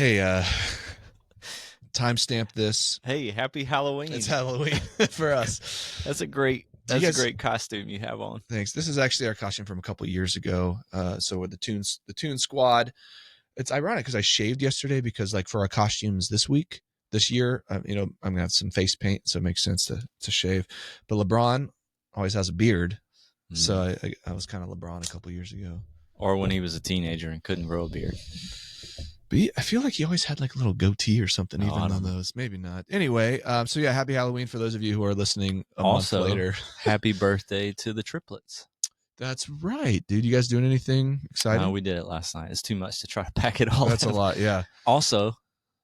Hey, timestamp this. Hey, happy Halloween. It's Halloween for us. That's a great great costume you have on. Thanks. This is actually our costume from a couple years ago. So with the Toon Squad. It's ironic because I shaved yesterday because like for our costumes this year, I'm gonna have some face paint, so it makes sense to shave. But LeBron always has a beard, so I was kind of LeBron a couple years ago. Or when he was a teenager and couldn't grow a beard. But I feel like he always had like a little goatee or something, even on those. Maybe not. Anyway, so yeah, happy Halloween for those of you who are listening a month later. Happy birthday to the triplets. That's right, dude. You guys doing anything exciting? No, we did it last night. It's too much to try to pack it all. That's a lot, yeah. Also,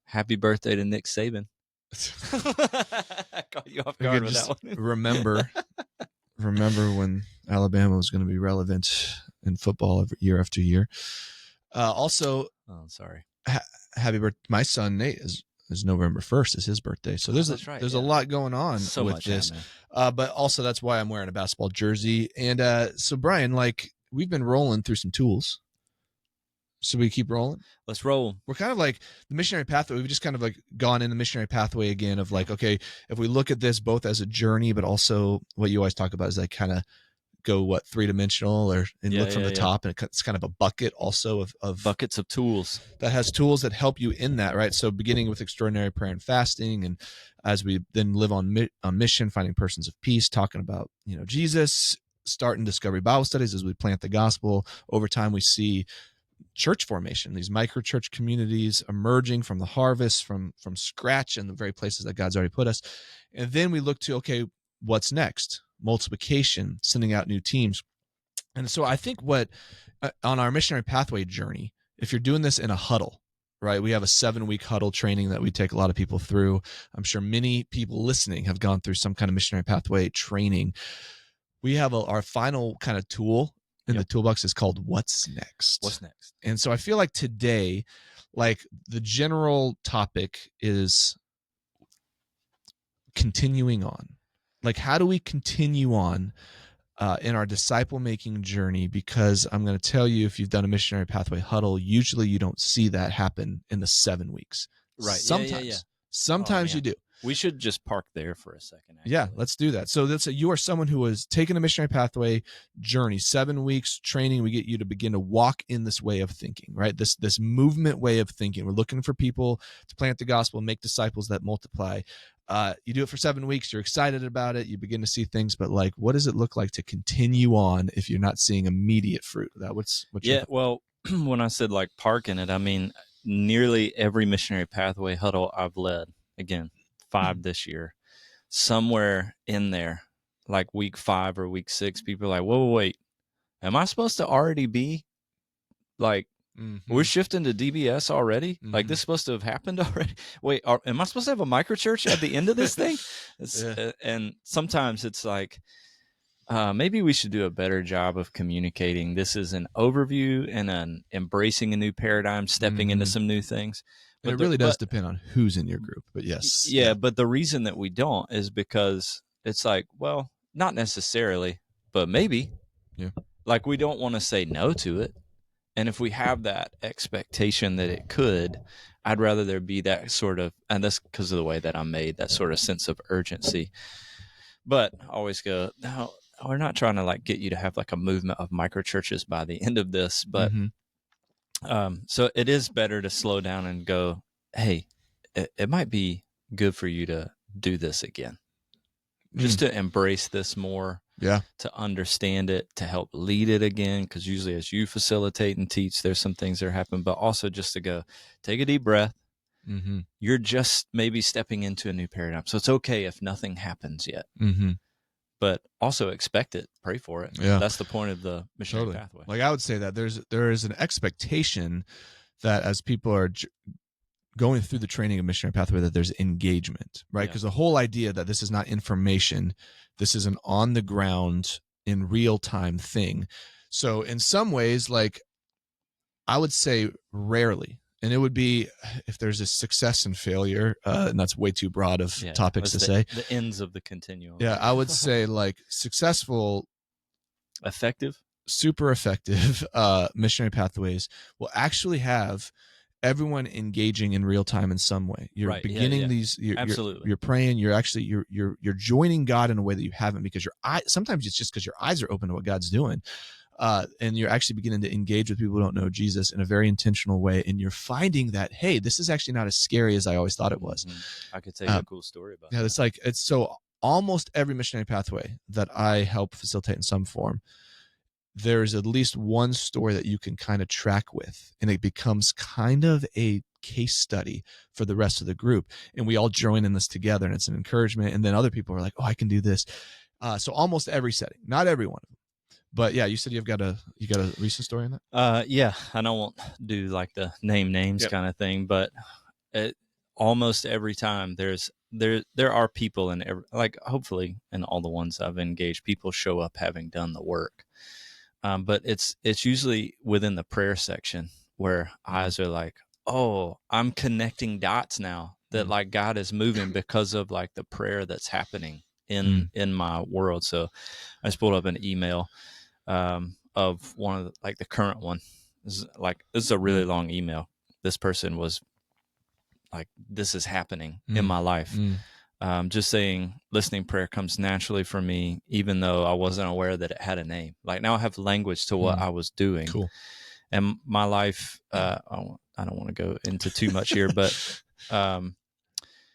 happy birthday to Nick Saban. I caught you off guard with that one. remember when Alabama was going to be relevant in football year after year. Also, sorry. Happy birthday! My son Nate is November 1st is his birthday, so there's a lot going on with this. But also that's why I'm wearing a basketball jersey. And so Brian, like we've been rolling through some tools. Should we keep rolling? Let's roll. We're kind of like the Missionary Pathway. We've just kind of like gone in the Missionary Pathway again of like, okay, if we look at this both as a journey, but also what you always talk about is like kind of go three-dimensional and look from the top, and it's kind of a bucket also of buckets of tools that has tools that help you in that, right? So beginning with extraordinary prayer and fasting, and as we then live on mission, finding persons of peace, talking about Jesus, starting Discovery Bible studies as we plant the gospel. Over time we see church formation, these micro church communities emerging from the harvest, from scratch in the very places that God's already put us. And then we look to, okay, what's next? Multiplication, sending out new teams. And so I think what on our Missionary Pathway journey, if you're doing this in a huddle, right? We have a 7-week huddle training that we take a lot of people through. I'm sure many people listening have gone through some kind of Missionary Pathway training. We have our final kind of tool in the toolbox is called What's Next? What's next? And so I feel like today, like the general topic is continuing on. Like, how do we continue on in our disciple-making journey? Because I'm going to tell you, if you've done a Missionary Pathway huddle, usually you don't see that happen in the 7 weeks. Right. Sometimes. Sometimes you do. We should just park there for a second. Actually. Yeah, let's do that. So you are someone who has taken a Missionary Pathway journey, 7 weeks training. We get you to begin to walk in this way of thinking, right? This movement way of thinking. We're looking for people to plant the gospel and make disciples that multiply. You do it for 7 weeks. You're excited about it. You begin to see things, but like, what does it look like to continue on if you're not seeing immediate fruit? Well, when I said like parking it, I mean nearly every Missionary Pathway huddle I've led. Again, 5 this year, somewhere in there, like week 5 or week 6, people are like, whoa, wait, am I supposed to already be like, we're shifting to DBS already? Like this is supposed to have happened already? Wait, am I supposed to have a microchurch at the end of this thing? And sometimes it's like, maybe we should do a better job of communicating. This is an overview and an embracing a new paradigm, stepping into some new things. But it really does depend on who's in your group, but yes. Yeah, but the reason that we don't is because it's like, well, not necessarily, but maybe. Yeah. Like we don't want to say no to it. And if we have that expectation that it could, I'd rather there be that sort of, and that's because of the way that I'm made, that sort of sense of urgency. But I always go, no, we're not trying to like get you to have like a movement of micro churches by the end of this, but so it is better to slow down and go, hey, it might be good for you to do this again, just to embrace this more, to understand it, to help lead it again. Because usually as you facilitate and teach, there's some things that happen, but also just to go, take a deep breath. You're just maybe stepping into a new paradigm. So it's okay if nothing happens yet. But also expect it, pray for it. Yeah. That's the point of the Missionary Pathway. Like I would say that there is an expectation that as people are going through the training of Missionary Pathway, that there's engagement, right? Because the whole idea that this is not information, this is an on the ground in real time thing. So in some ways, like I would say rarely, and it would be if there's a success and failure, and that's way too broad of topics to say. The ends of the continuum. Yeah, I would say like successful, effective, super effective missionary pathways will actually have everyone engaging in real time in some way. You're Right. beginning Yeah. these. Absolutely. You're praying. You're actually you're joining God in a way that you haven't, because your eye. Sometimes it's just because your eyes are open to what God's doing, and you're actually beginning to engage with people who don't know Jesus in a very intentional way. And you're finding that, hey, this is actually not as scary as I always thought it was. I could tell you a cool story about Yeah, that. it's so almost every missionary pathway that I help facilitate in some form, there's at least one story that you can kind of track with, and it becomes kind of a case study for the rest of the group. And we all join in this together, and it's an encouragement. And then other people are like, oh, I can do this. So almost every setting, not every one of them. But yeah, you said you got a recent story on that? Yeah, and I won't do like the name names kind of thing, but almost every time there are people in every, like hopefully in all the ones I've engaged, people show up having done the work. But it's usually within the prayer section where eyes are like, oh, I'm connecting dots now that like God is moving because of like the prayer that's happening in my world. So I just pulled up an email of one of the, like the current one. This is a really long email. This person was like, this is happening in my life. Just saying, listening prayer comes naturally for me, even though I wasn't aware that it had a name. Like now I have language to what I was doing. Cool. And my life, I don't want to go into too much here, but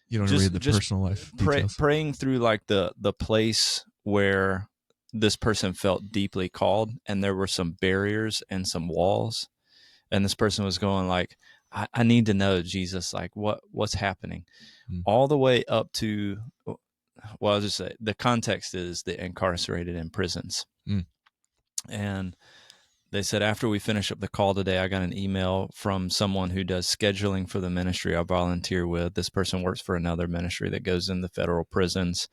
you don't read the personal life details. Praying through like the place where this person felt deeply called, and there were some barriers and some walls, and this person was going like, I need to know, Jesus, like what's happening, all the way up to, well, I'll just say the context is the incarcerated in prisons. And they said, after we finish up the call today, I got an email from someone who does scheduling for the ministry I volunteer with. This person works for another ministry that goes in the federal prisons.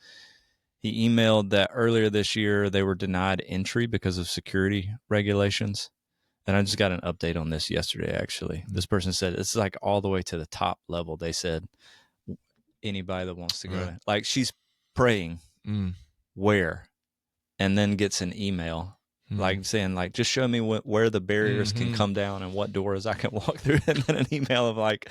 He emailed that earlier this year, they were denied entry because of security regulations. And I just got an update on this yesterday, actually. This person said it's like all the way to the top level. They said, anybody that wants to go in. Like she's praying where, and then gets an email like saying like, just show me where the barriers can come down and what doors I can walk through. And then an email of like,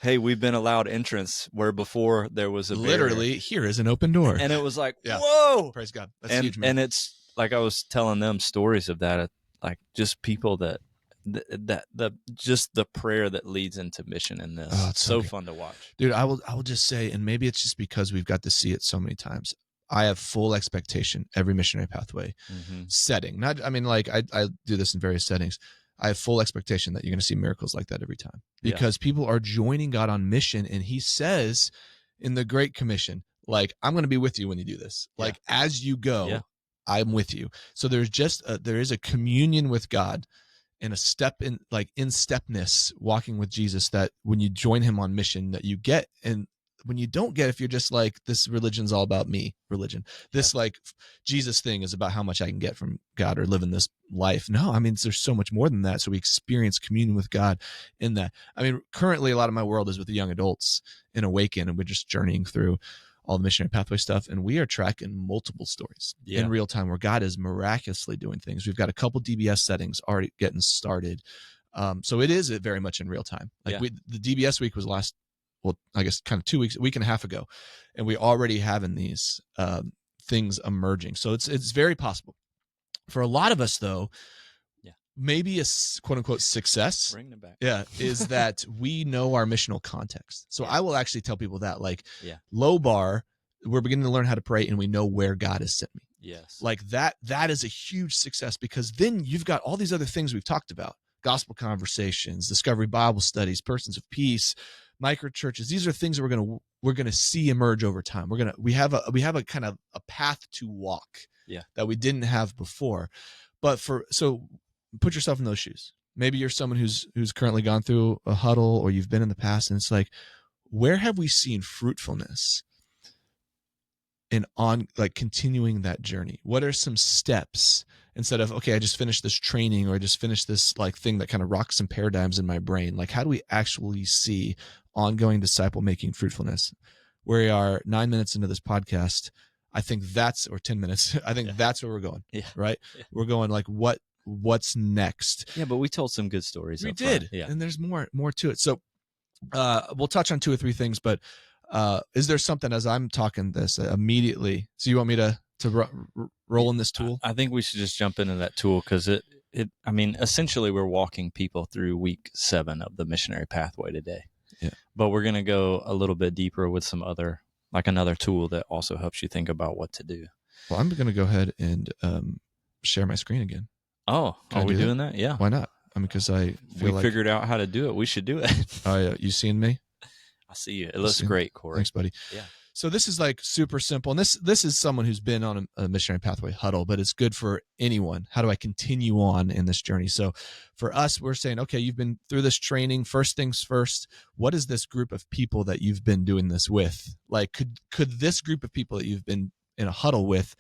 hey, we've been allowed entrance where before there was a literally barrier. Here is an open door. And it was like, whoa, praise God. That's huge, man. And it's like, I was telling them stories of that, like just people that just the prayer that leads into mission in this. It's so fun to watch, dude. I will just say, and maybe it's just because we've got to see it so many times, I have full expectation every missionary pathway setting. Not, I mean, like I do this in various settings. I have full expectation that you're going to see miracles like that every time, because people are joining God on mission. And he says in the Great Commission, like, I'm going to be with you when you do this. Like, as you go, I'm with you. So there's just there is a communion with God and a step in, like in stepness, walking with Jesus, that when you join him on mission that you get. And when you don't get, if you're just like, this religion's all about me, this like Jesus thing is about how much I can get from God or living this life. No, I mean, there's so much more than that. So we experience communion with God in that. I mean, currently a lot of my world is with the young adults in Awaken, and we're just journeying through all the missionary pathway stuff. And we are tracking multiple stories in real time where God is miraculously doing things. We've got a couple DBS settings already getting started. So it is very much in real time. Like the DBS week was last, well, I guess kind of a week and a half ago, and we already having these things emerging. So it's very possible. For a lot of us, though, maybe a quote unquote success, bringing it back, is that we know our missional context. So I will actually tell people that, like, low bar, we're beginning to learn how to pray, and we know where God has sent me. Yes, like that is a huge success, because then you've got all these other things we've talked about: gospel conversations, discovery Bible studies, persons of peace, micro churches. These are things that we're gonna see emerge over time. We have a kind of a path to walk that we didn't have before. But so put yourself in those shoes. Maybe you're someone who's currently gone through a huddle, or you've been in the past, and it's like, where have we seen fruitfulness in like continuing that journey? What are some steps, instead of, okay, I just finished this training, or I just finished this like thing that kind of rocks some paradigms in my brain? Like, how do we actually see ongoing disciple making fruitfulness? Where we are 9 minutes into this podcast, I think or 10 minutes, I think that's where we're going, right? We're going like, what what's next. Yeah, but we told some good stories. We up front. did. Yeah. And there's more to it. So we'll touch on 2 or 3 things, but is there something as I'm talking this immediately? So you want me to roll in this tool? I think we should just jump into that tool because I mean, essentially we're walking people through week 7 of the Missionary Pathway today. Yeah. But we're going to go a little bit deeper with some other, like another tool that also helps you think about what to do. Well, I'm going to go ahead and share my screen again. Oh, Can are I we do doing that? Yeah. Why not? I mean, because I feel we figured out how to do it. We should do it. Oh, yeah. You seeing me? I see you. It looks great, Cory. Thanks, buddy. Yeah. So this is like super simple. And this is someone who's been on a Missionary Pathway huddle, but it's good for anyone. How do I continue on in this journey? So for us, we're saying, okay, you've been through this training. First things first, what is this group of people that you've been doing this with? Like, could this group of people that you've been in a huddle with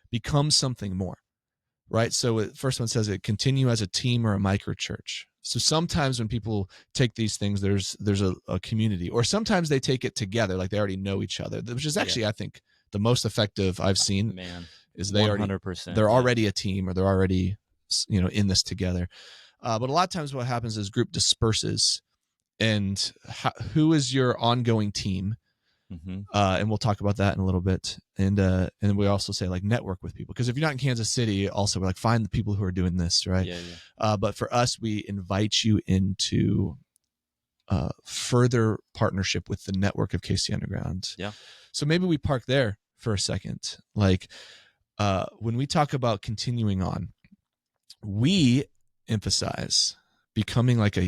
become something more? Right. So the first one says it continue as a team or a micro church. So sometimes when people take these things, there's a community, or sometimes they take it together, like they already know each other, which is actually, I think, the most effective I've seen. Is they 100%, they're already a team, or they're already, in this together. But a lot of times what happens is group disperses, and who is your ongoing team? Mm-hmm. And we'll talk about that in a little bit. And we also say like network with people, because if you're not in Kansas City, also we're like find the people who are doing this, right? Yeah. But for us, we invite you into further partnership with the network of KC Underground. Yeah. So maybe we park there for a second. Like when we talk about continuing on, we emphasize becoming like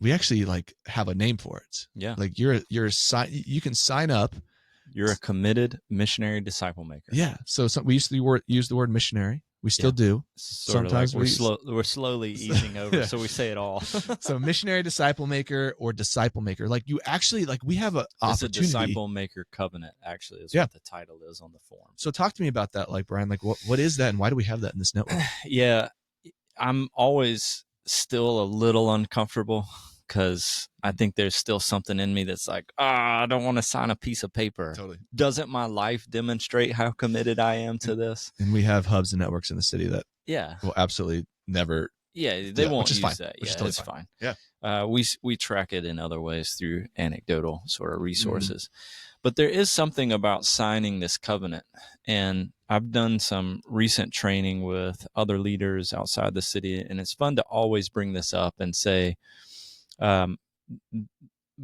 we actually like have a name for it. Yeah. Like you can sign up. You're a committed missionary disciple maker. Yeah. So we used to use the word missionary. We still do. Sometimes like we're slowly easing over, so we say it all. So missionary disciple maker or disciple maker. Like you actually, like we have an opportunity. It's a disciple maker covenant, actually, is what the title is on the form. So talk to me about that, like Brian. Like what is that, and why do we have that in this network? Yeah, I'm always still a little uncomfortable because I think there's still something in me that's like, I don't want to sign a piece of paper. Totally. Doesn't my life demonstrate how committed I am to this? And we have hubs and networks in the city that will absolutely never. Yeah, they won't use fine. that. Which yeah, totally it's fine. Yeah. We track it in other ways through anecdotal sort of resources. But there is something about signing this covenant. And I've done some recent training with other leaders outside the city, and it's fun to always bring this up and say,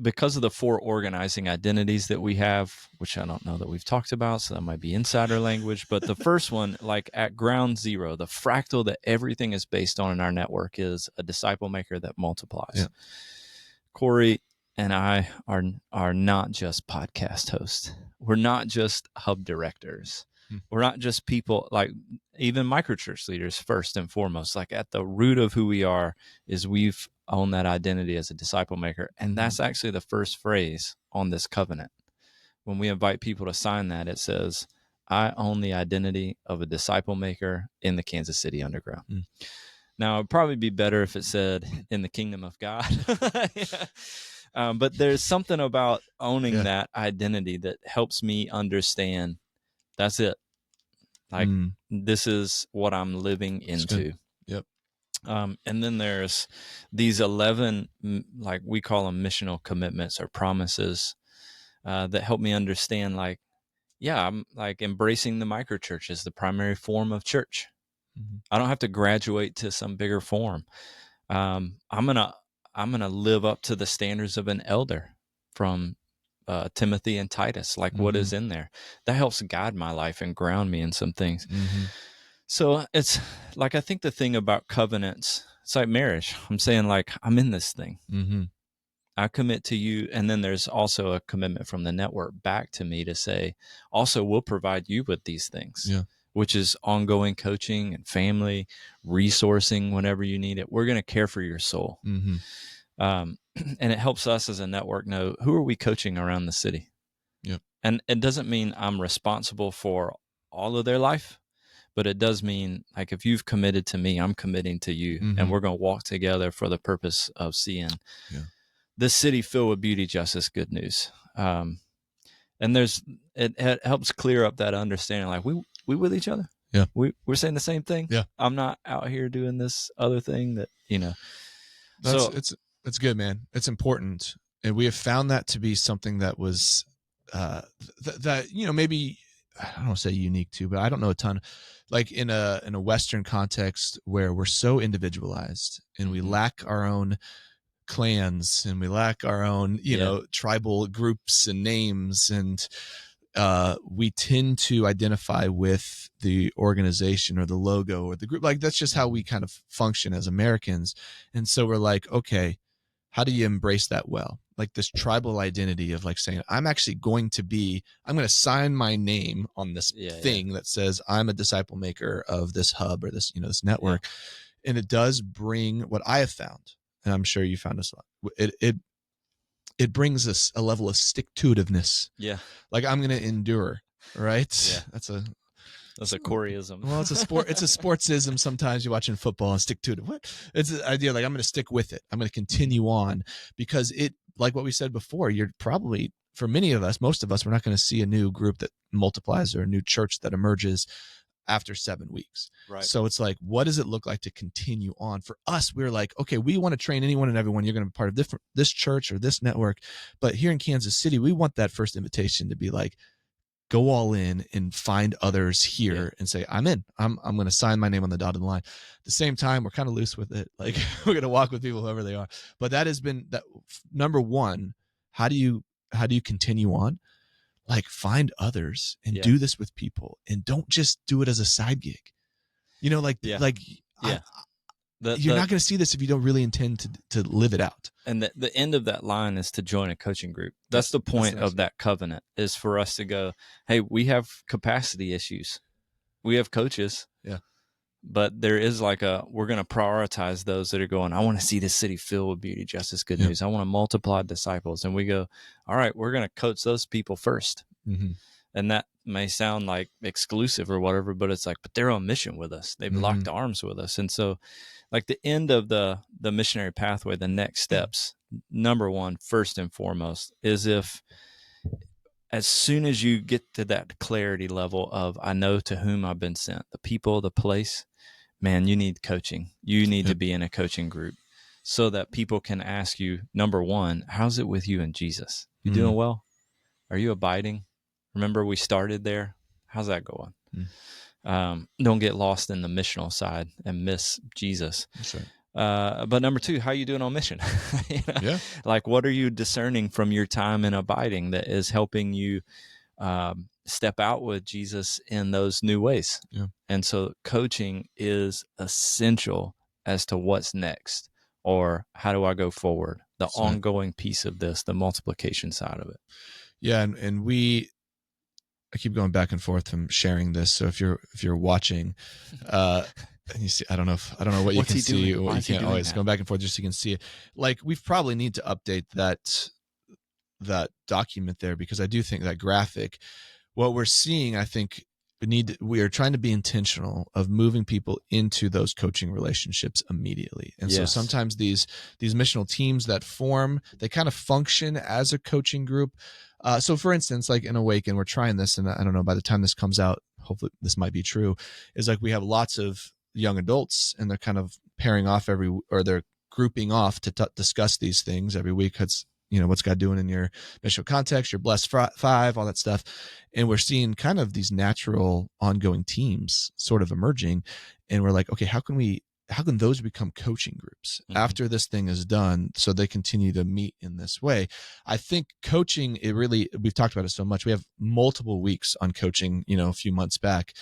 because of the 4 organizing identities that we have, which I don't know that we've talked about, so that might be insider language, but the first one, like at ground zero, the fractal that everything is based on in our network is a disciple maker that multiplies. Yeah. Cory and I are not just podcast hosts. We're not just hub directors. We're not just people, like even microchurch leaders first and foremost. Like at the root of who we are is we've owned that identity as a disciple maker. And that's actually the first phrase on this covenant. When we invite people to sign that, it says, I own the identity of a disciple maker in the Kansas City Underground. Now, it'd probably be better if it said in the kingdom of God. But there's something about owning that identity that helps me understand that's it. Like this is what I'm living into. Yep. And then there's these 11, like we call them missional commitments or promises that help me understand, like, I'm like embracing the microchurch as the primary form of church. I don't have to graduate to some bigger form. I'm gonna live up to the standards of an elder from Timothy and Titus, like what is in there. That helps guide my life and ground me in some things. So it's like, I think the thing about covenants, it's like marriage. I'm saying, like, I'm in this thing. I commit to you. And then there's also a commitment from the network back to me to say, also, we'll provide you with these things, which is ongoing coaching and family resourcing whenever you need it. We're going to care for your soul. And it helps us as a network know, who are we coaching around the city? And it doesn't mean I'm responsible for all of their life, but it does mean, like, if you've committed to me, I'm committing to you, and we're going to walk together for the purpose of seeing this city filled with beauty, justice, good news. And it helps clear up that understanding, like we with each other. Yeah. We're saying the same thing. Yeah. I'm not out here doing this other thing that, That's So it's good, man. It's important. And we have found that to be something that was that maybe I don't want to say unique to, but I don't know a ton, like in a Western context where we're so individualized and we lack our own clans and we lack our own tribal groups and names, and we tend to identify with the organization or the logo or the group. Like that's just how we kind of function as Americans. And so we're like, okay, how do you embrace that well? Like this tribal identity of like saying, I'm going to sign my name on this thing that says I'm a disciple maker of this hub or this, this network. And it does bring what I have found, and I'm sure you found this a lot. It brings us a level of stick-to-itiveness. Yeah. Like I'm going to endure, right? Yeah. That's a Coryism. Well, it's a sport. It's a sportsism. Sometimes you're watching football and stick to it. What? It's the idea like I'm going to stick with it. I'm going to continue on because it, like what we said before, you're probably, for many of us, most of us, we're not going to see a new group that multiplies or a new church that emerges after 7 weeks. Right. So it's like, what does it look like to continue on? For us, we're like, okay, we want to train anyone and everyone. You're going to be part of this church or this network. But here in Kansas City, we want that first invitation to be like, go all in and find others here and say, I'm in. I'm going to sign my name on the dotted line. At the same time, we're kind of loose with it. Like we're going to walk with people, whoever they are. But that has been that number one. How do you continue on? Like find others and do this with people, and don't just do it as a side gig. You're not going to see this if you don't really intend to live it out. And the end of that line is to join a coaching group. That's the point of that covenant, is for us to go, hey, we have capacity issues. We have coaches. Yeah. But there is we're going to prioritize those that are going, I want to see this city filled with beauty, justice, good news. I want to multiply disciples. And we go, all right, we're going to coach those people first. Mm-hmm. And that may sound like exclusive or whatever, but it's like, but they're on mission with us. They've locked arms with us. And so like the end of the missionary pathway, the next steps, number one, first and foremost, is if as soon as you get to that clarity level of, I know to whom I've been sent, the people, the place, man, you need coaching. You need to be in a coaching group so that people can ask you, number one, how's it with you and Jesus? You doing well? Are you abiding? Remember we started there? How's that going? Don't get lost in the missional side and miss Jesus. That's right. But number two, how are you doing on mission? Like, what are you discerning from your time in abiding that is helping you step out with Jesus in those new ways? Yeah. And so coaching is essential as to what's next, or how do I go forward? The ongoing piece of this, the multiplication side of it. Yeah. And I keep going back and forth from sharing this. So if you're watching, and you see, I don't know what you can see. What you can't always go back and forth just so you can see it. Like we probably need to update that document there, because I do think that graphic, what we're seeing, I think we are trying to be intentional of moving people into those coaching relationships immediately. And so sometimes these missional teams that form, they kind of function as a coaching group. So for instance, like in Awaken, we're trying this, and I don't know, by the time this comes out, hopefully this might be true, is like we have lots of young adults and they're kind of pairing off they're grouping off to discuss these things every week. It's, what's God doing in your missional context, your blessed five, all that stuff. And we're seeing kind of these natural ongoing teams sort of emerging. And we're like, okay, how can those become coaching groups after this thing is done, so they continue to meet in this way? I think coaching, we've talked about it so much. We have multiple weeks on coaching, a few months back,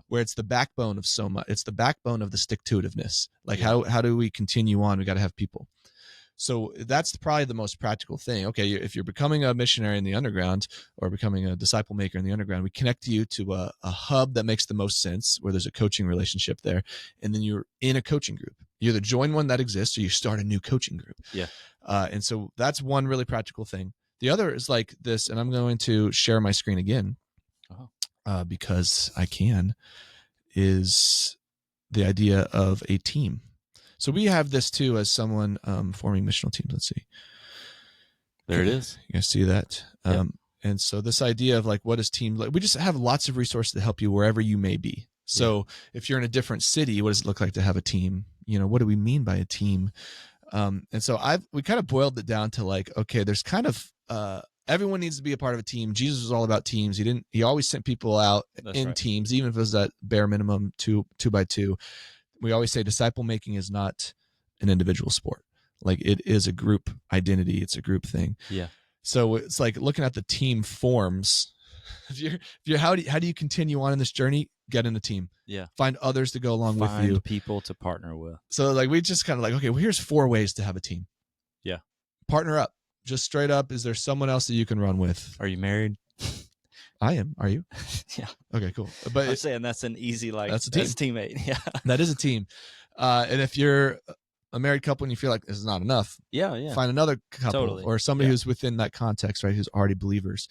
where it's the backbone of so much. It's the backbone of the stick-to-itiveness. Like how do we continue on? We got to have people. So that's probably the most practical thing. Okay, if you're becoming a missionary in the underground or becoming a disciple maker in the underground, we connect you to a hub that makes the most sense, where there's a coaching relationship there, and then you're in a coaching group. You either join one that exists or you start a new coaching group. Yeah. And so that's one really practical thing. The other is like this, and I'm going to share my screen again because I can, is the idea of a team. So we have this too as someone forming missional teams. Let's see. There it is. You guys see that? And so this idea of like, what is team like? We just have lots of resources to help you wherever you may be. So if you're in a different city, what does it look like to have a team? What do we mean by a team? And so we kind of boiled it down to like, okay, there's kind of everyone needs to be a part of a team. Jesus was all about teams. He always sent people out in teams, even if it was that bare minimum two by two. We always say disciple making is not an individual sport. Like it is a group identity. It's a group thing. Yeah. So it's like looking at the team forms. If you're how do you continue on in this journey? Get in a team. Yeah. Find others to go along with you. Find people to partner with. So like we just kind of like, okay, well, here's 4 ways to have a team. Yeah. Partner up. Just straight up. Is there someone else that you can run with? Are you married? I am. Are you? Yeah. Okay, cool. But I'm saying that's an easy, like, that's a team. teammate. Yeah. That is a team. And if you're a married couple and you feel like this is not enough, yeah, find another couple or somebody who's within that context, right? Who's already believers.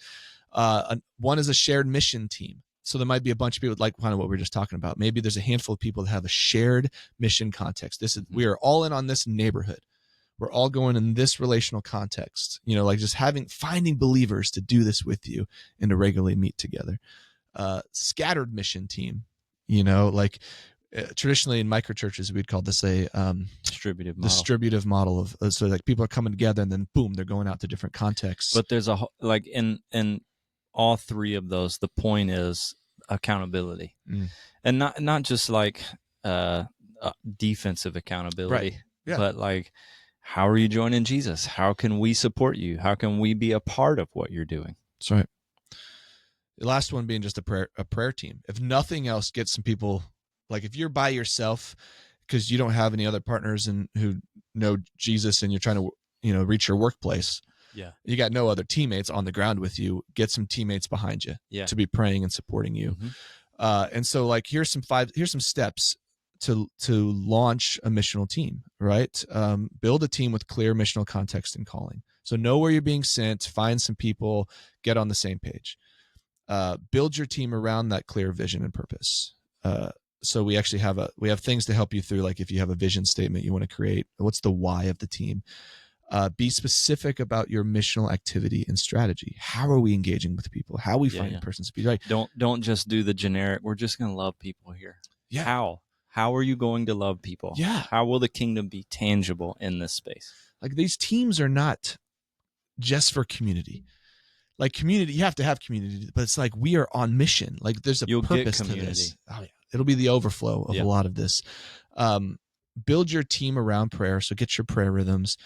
One is a shared mission team. So there might be a bunch of people like kind of what we were just talking about. Maybe there's a handful of people that have a shared mission context. We are all in on this neighborhood. We're all going in this relational context, like just finding believers to do this with you and to regularly meet together. Scattered mission team, like traditionally in microchurches, we'd call this a distributive model of, so like people are coming together and then boom, they're going out to different contexts. But there's like in all 3 of those, the point is accountability, and not just like defensive accountability, right. Yeah. but like, how are you joining Jesus? How can we support you? How can we be a part of what you're doing? That's right. The last one being just a prayer team. If nothing else, get some people, like if you're by yourself because you don't have any other partners who know Jesus and you're trying to reach your workplace. Yeah. You got no other teammates on the ground with you. Get some teammates behind you to be praying and supporting you. And so like here's some steps to launch a missional team, right? Build a team with clear missional context and calling. So know where you're being sent, find some people, get on the same page. Build your team around that clear vision and purpose. So we actually have things to help you through, like if you have a vision statement you want to create, what's the why of the team? Be specific about your missional activity and strategy. How are we engaging with people? How are we finding persons to be right? Don't just do the generic, we're just going to love people here. Yeah. How are you going to love people? Yeah. How will the kingdom be tangible in this space? Like these teams are not just for community. Like community, you have to have community, but it's like we are on mission. Like there's a purpose to this. Oh yeah. It'll be the overflow of a lot of this. Build your team around prayer. So get your prayer rhythms.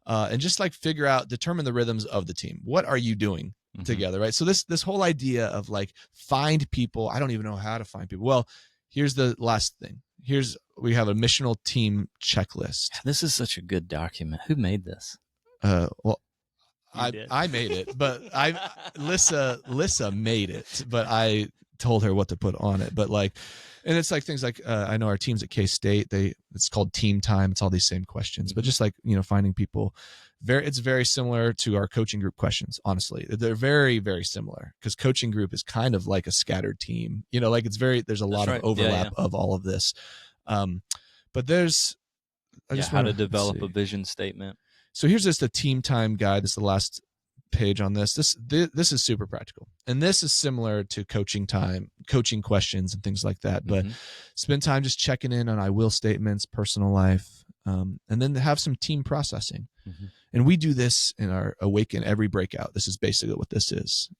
And just like determine the rhythms of the team. What are you doing together, right? So this whole idea of like find people, I don't even know how to find people. Well, here's the last thing. We have a missional team checklist. This is such a good document. Who made this? Well, I made it, but Lissa made it, but I told her what to put on it. But like, and it's like things like I know our teams at K-State, it's called team time. It's all these same questions, but just like finding people. It's very similar to our coaching group questions. Honestly, they're very, very similar because coaching group is kind of like a scattered team. Like there's a lot of overlap of all of this. But there's how to develop a vision statement. So here's just a team time guide. This is the last page on this. This is super practical. And this is similar to coaching time, coaching questions and things like that. But spend time just checking in on I will statements, personal life, and then have some team processing. And we do this in our Awaken Every Breakout. This is basically what this is.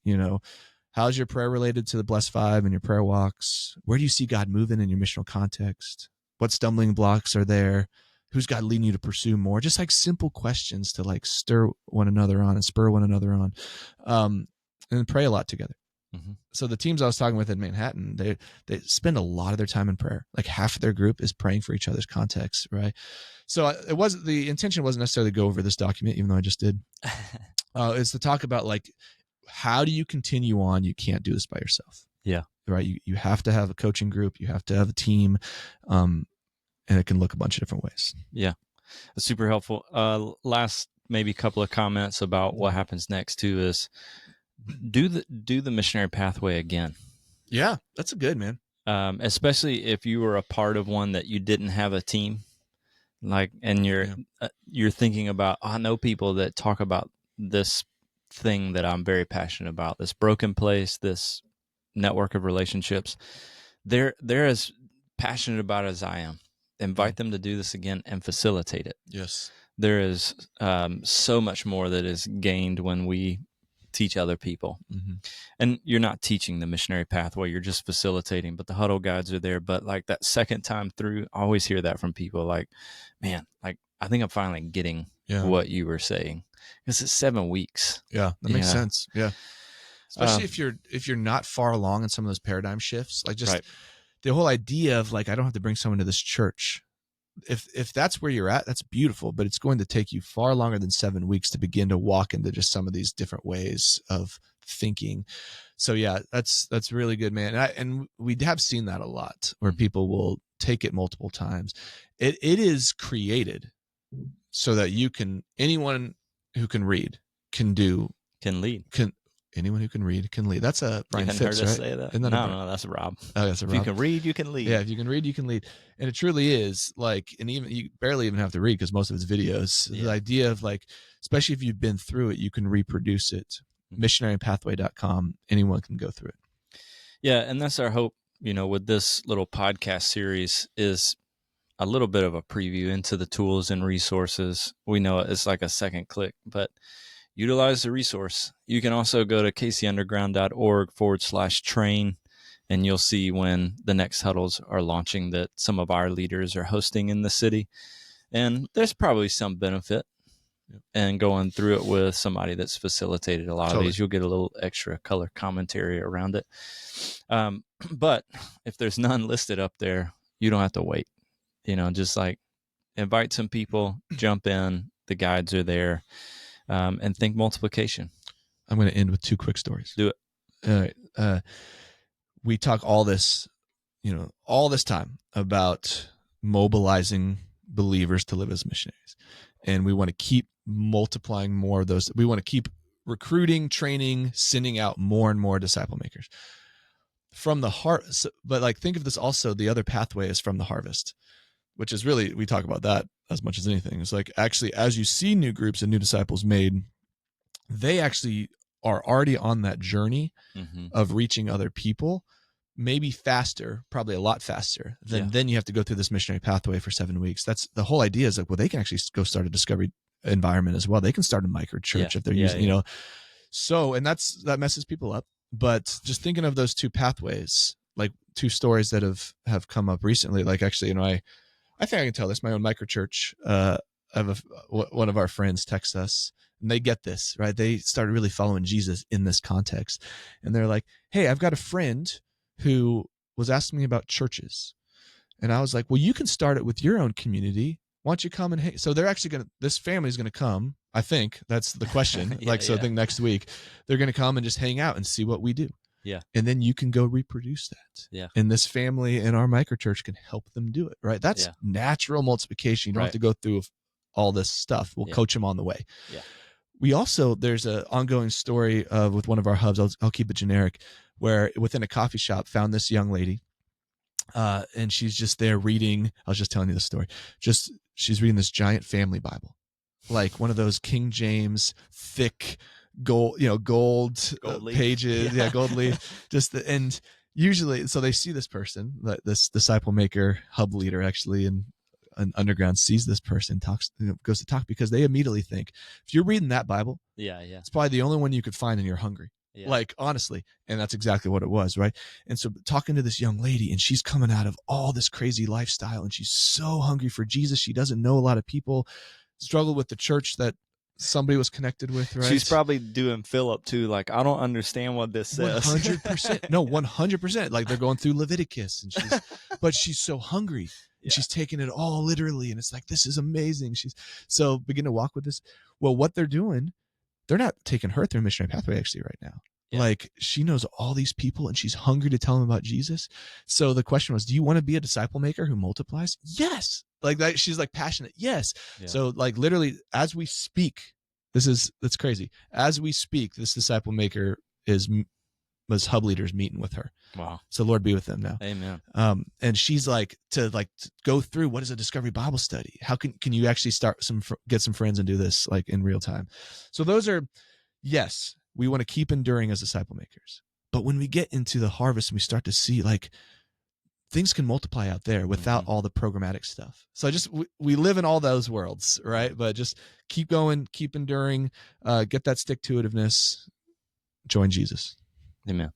How's your prayer related to the Blessed Five and your prayer walks? Where do you see God moving in your missional context? What stumbling blocks are there? Who's God leading you to pursue more? Just like simple questions to like stir one another on and spur one another on, and pray a lot together. So the teams I was talking with in Manhattan, they spend a lot of their time in prayer. Like half of their group is praying for each other's contexts, right? So the intention wasn't necessarily to go over this document, even though I just did. Is to talk about like, how do you continue on? You can't do this by yourself. Yeah. Right. You have to have a coaching group. You have to have a team. And it can look a bunch of different ways. Yeah. That's super helpful. Last maybe couple of comments about what happens next too is do the missionary pathway again. Yeah, that's a good, man. Especially if you were a part of one that you didn't have a team, like, and you're thinking about, I know people that talk about this thing that I'm very passionate about, this broken place, this network of relationships. they're as passionate about it as I am. Invite them to do this again and facilitate it. Yes. There is so much more that is gained when we teach other people. Mm-hmm. And you're not teaching the missionary pathway, you're just facilitating, but the huddle guides are there. But like that second time through, I always hear that from people like, man, like I think I'm finally getting what you were saying, because it's 7 weeks. Yeah, that makes sense. Yeah. Especially if you're not far along in some of those paradigm shifts, like just the whole idea of like, I don't have to bring someone to this church. If that's where you're at, that's beautiful, but it's going to take you far longer than 7 weeks to begin to walk into just some of these different ways of thinking. So yeah, that's really good, man. And we have seen that a lot where people will take it multiple times. It is created so that anyone who can read can lead. Anyone who can read can lead. That's a Brian Phipps, right? Say that? No, that's Rob. Oh, that's a Rob. If you can read, you can lead. Yeah, if you can read, you can lead. And it truly is like, and even you barely even have to read because most of it's videos. Yeah. The idea of like, especially if you've been through it, you can reproduce it. Missionarypathway.com. Anyone can go through it. Yeah, and that's our hope, with this little podcast series, is a little bit of a preview into the tools and resources. We know it's like a second click, but utilize the resource. You can also go to kcunderground.org/train, and you'll see when the next huddles are launching that some of our leaders are hosting in the city. And there's probably some benefit in going through it with somebody that's facilitated a lot of these. You'll get a little extra color commentary around it. But if there's none listed up there, you don't have to wait. Just like invite some people, jump in, the guides are there. And think multiplication. I'm going to end with 2 quick stories. Do it. All right. We talk all this time about mobilizing believers to live as missionaries. And we want to keep multiplying more of those. We want to keep recruiting, training, sending out more and more disciple makers from the heart. But like, think of this also, the other pathway is from the harvest, which is really, we talk about that as much as anything. It's like, actually, as you see new groups and new disciples made, they actually are already on that journey of reaching other people, maybe faster, probably a lot faster than then you have to go through this missionary pathway for 7 weeks. That's the whole idea, is like, well, they can actually go start a discovery environment as well. They can start a micro church if they're using, so, and that messes people up. But just thinking of those 2 pathways, like 2 stories that have come up recently, like actually, I think I can tell this. My own microchurch, one of our friends texts us, and they get this, right? They started really following Jesus in this context. And they're like, hey, I've got a friend who was asking me about churches. And I was like, well, you can start it with your own community. Why don't you come and so they're actually this family's going to come. I think that's the question. I think next week they're going to come and just hang out and see what we do. Yeah. And then you can go reproduce that. Yeah. And this family in our microchurch can help them do it, right? That's natural multiplication. You don't have to go through all this stuff. We'll coach them on the way. Yeah. We also, there's an ongoing story with one of our hubs, I'll keep it generic, where within a coffee shop found this young lady, and she's just there reading. I was just telling you the story. She's reading this giant family Bible, like one of those King James thick gold pages. Yeah. Gold leaf. And usually, so they see this person, this disciple maker hub leader actually, and an underground sees this person, goes to talk, because they immediately think, if you're reading that Bible, it's probably the only one you could find and you're hungry. Yeah. Like, honestly. And that's exactly what it was, right? And so talking to this young lady, and she's coming out of all this crazy lifestyle, and she's so hungry for Jesus. She doesn't know a lot of people, struggled with the church that somebody was connected with, right? She's probably doing Philip too. Like, I don't understand what this says. 100%. No, 100%. Like, they're going through Leviticus, and but she's so hungry. And she's taking it all literally. And it's like, this is amazing. So begin to walk with this. Well, what they're doing, they're not taking her through Missionary Pathway actually right now. Yeah. Like, she knows all these people and she's hungry to tell them about Jesus. So the question was, do you want to be a disciple maker who multiplies? Yes. Like that. She's like passionate. Yes. Yeah. So like literally as we speak, that's crazy. As we speak, this disciple maker was hub leaders meeting with her. Wow. So Lord be with them now. Amen. And she's like to go through, what is a discovery Bible study? How can you actually get some friends and do this like in real time? So those are, yes, we want to keep enduring as disciple makers. But when we get into the harvest and we start to see like things can multiply out there without all the programmatic stuff. So we live in all those worlds, right? But just keep going, keep enduring, get that stick-to-itiveness, join Jesus. Amen.